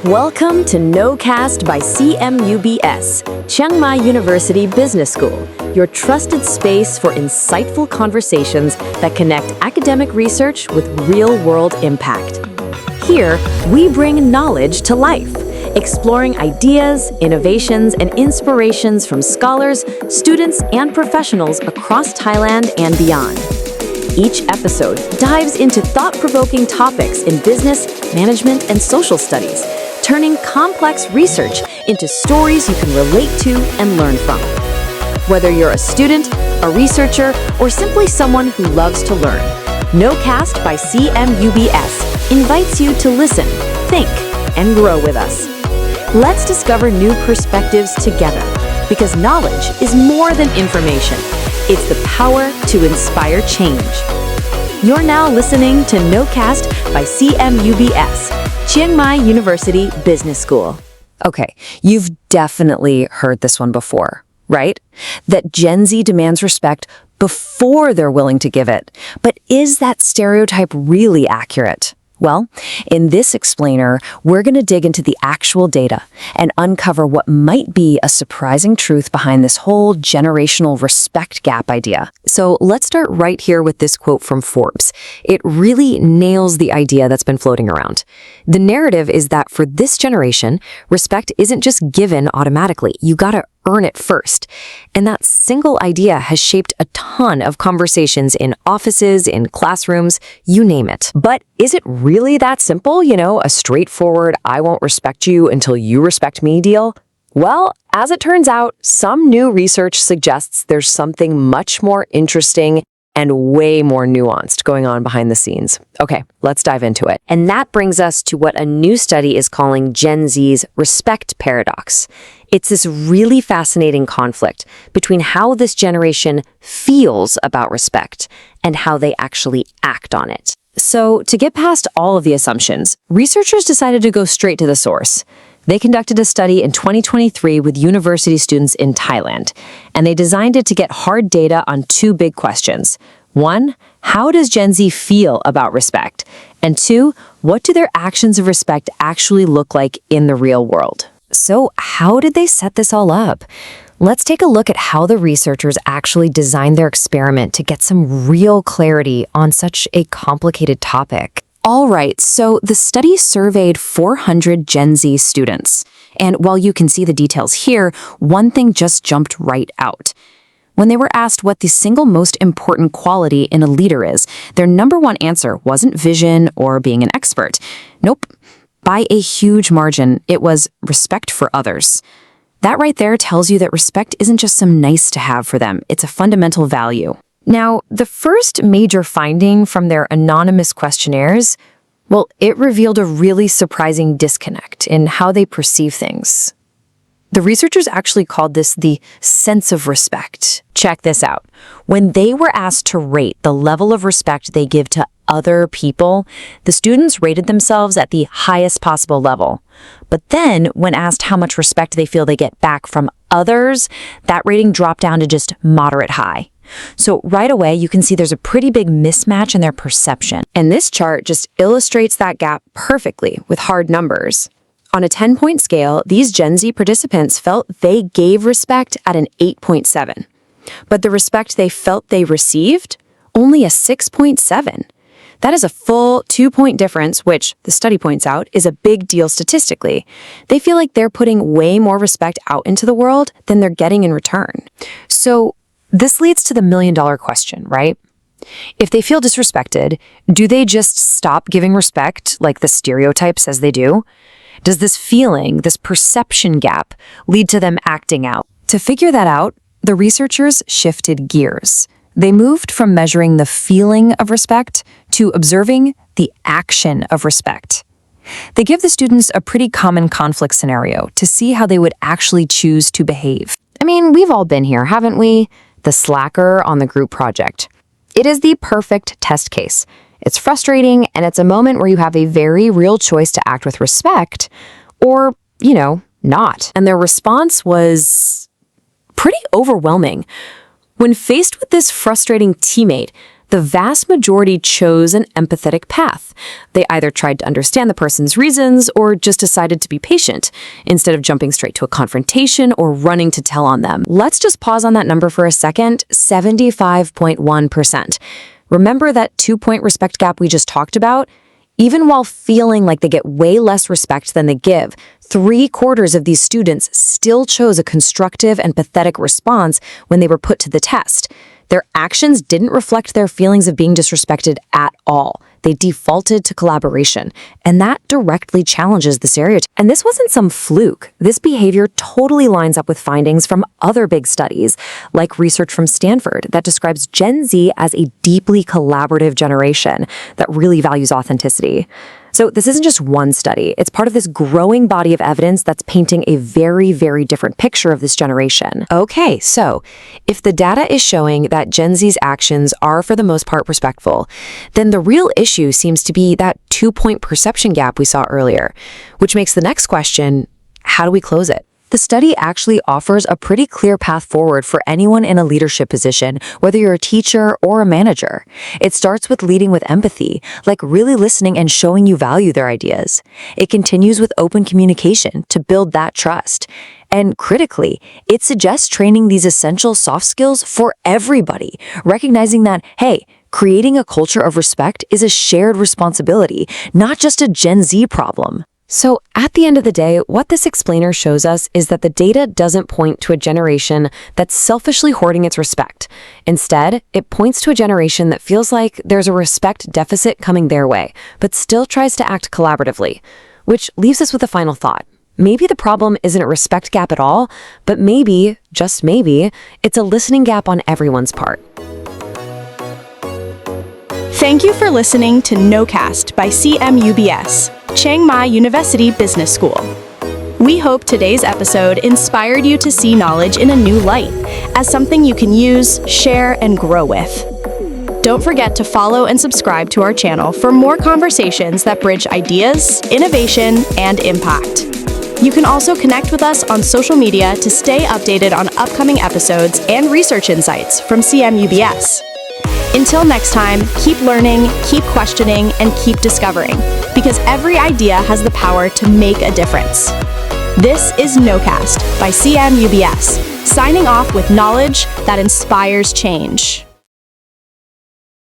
Welcome to KNOWCast by CMUBS, Chiang Mai University Business School, your trusted space for insightful conversations that connect academic research with real-world impact. Here, we bring knowledge to life, exploring ideas, innovations, and inspirations from scholars, students, and professionals across Thailand and beyond. Each episode dives into thought-provoking topics in business, management, and social studies, turning complex research into stories you can relate to and learn from. Whether you're a student, a researcher, or simply someone who loves to learn, KNOWCast by CMUBS invites you to listen, think, and grow with us. Let's discover new perspectives together, because knowledge is more than information. It's the power to inspire change. You're now listening to KNOWCast by CMUBS, Chiang Mai University Business School. Okay, you've definitely heard this one before, right? That Gen Z demands respect before they're willing to give it. But is that stereotype really accurate? Well, in this explainer, we're going to dig into the actual data and uncover what might be a surprising truth behind this whole generational respect gap idea. So let's start right here with this quote from Forbes. It really nails the idea that's been floating around. The narrative is that for this generation, respect isn't just given automatically. You gotta earn it first. And that single idea has shaped a ton of conversations in offices, in classrooms, you name it. But is it really that simple? You know, a straightforward, I won't respect you until you respect me deal? Well, as it turns out, some new research suggests there's something much more interesting and way more nuanced going on behind the scenes. Okay, let's dive into it. And that brings us to what a new study is calling Gen Z's respect paradox. It's this really fascinating conflict between how this generation feels about respect and how they actually act on it. So, to get past all of the assumptions, researchers decided to go straight to the source. They conducted a study in 2023 with university students in Thailand, and they designed it to get hard data on two big questions. One, how does Gen Z feel about respect? And two, what do their actions of respect actually look like in the real world? So how did they set this all up? Let's take a look at how the researchers actually designed their experiment to get some real clarity on such a complicated topic. All right, so the study surveyed 400 Gen Z students. And while you can see the details here, one thing just jumped right out. When they were asked what the single most important quality in a leader is, their number one answer wasn't vision or being an expert. Nope. By a huge margin, it was respect for others. That right there tells you that respect isn't just some nice to have for them, it's a fundamental value. Now, the first major finding from their anonymous questionnaires, well, it revealed a really surprising disconnect in how they perceive things. The researchers actually called this the sense of respect. Check this out. When they were asked to rate the level of respect they give to other people, the students rated themselves at the highest possible level. But then, when asked how much respect they feel they get back from others, that rating dropped down to just moderate high. So right away, you can see there's a pretty big mismatch in their perception. And this chart just illustrates that gap perfectly with hard numbers. On a 10-point scale, these Gen Z participants felt they gave respect at an 8.7. But the respect they felt they received, only a 6.7. That is a full 2-point difference, which, the study points out, is a big deal statistically. They feel like they're putting way more respect out into the world than they're getting in return. So this leads to the million-dollar question, right? If they feel disrespected, do they just stop giving respect like the stereotype says they do? Does this feeling, this perception gap, lead to them acting out? To figure that out, the researchers shifted gears. They moved from measuring the feeling of respect to observing the action of respect. They give the students a pretty common conflict scenario to see how they would actually choose to behave. I mean, we've all been here, haven't we? The slacker on the group project. It is the perfect test case. It's frustrating, and it's a moment where you have a very real choice to act with respect or, not. And their response was pretty overwhelming. When faced with this frustrating teammate, the vast majority chose an empathetic path. They either tried to understand the person's reasons or just decided to be patient, instead of jumping straight to a confrontation or running to tell on them. Let's just pause on that number for a second, 75.1%. Remember that 2-point respect gap we just talked about? Even while feeling like they get way less respect than they give, 3/4 of these students still chose a constructive and empathetic response when they were put to the test. Their actions didn't reflect their feelings of being disrespected at all. They defaulted to collaboration, and that directly challenges the stereotype. And this wasn't some fluke. This behavior totally lines up with findings from other big studies, like research from Stanford that describes Gen Z as a deeply collaborative generation that really values authenticity. So this isn't just one study. It's part of this growing body of evidence that's painting a very, very different picture of this generation. Okay, so if the data is showing that Gen Z's actions are for the most part respectful, then the real issue seems to be that 2-point perception gap we saw earlier, which makes the next question, how do we close it? The study actually offers a pretty clear path forward for anyone in a leadership position, whether you're a teacher or a manager. It starts with leading with empathy, like really listening and showing you value their ideas. It continues with open communication to build that trust. And critically, it suggests training these essential soft skills for everybody, recognizing that, hey, creating a culture of respect is a shared responsibility, not just a Gen Z problem. So at the end of the day, what this explainer shows us is that the data doesn't point to a generation that's selfishly hoarding its respect. Instead, it points to a generation that feels like there's a respect deficit coming their way, but still tries to act collaboratively. Which leaves us with a final thought. Maybe the problem isn't a respect gap at all, but maybe, just maybe, it's a listening gap on everyone's part. Thank you for listening to KNOWCast by CMUBS, Chiang Mai University Business School. We hope today's episode inspired you to see knowledge in a new light, as something you can use, share, and grow with. Don't forget to follow and subscribe to our channel for more conversations that bridge ideas, innovation, and impact. You can also connect with us on social media to stay updated on upcoming episodes and research insights from CMUBS. Until next time, keep learning, keep questioning, and keep discovering, because every idea has the power to make a difference. This is KNOWCast by CMUBS, signing off with knowledge that inspires change.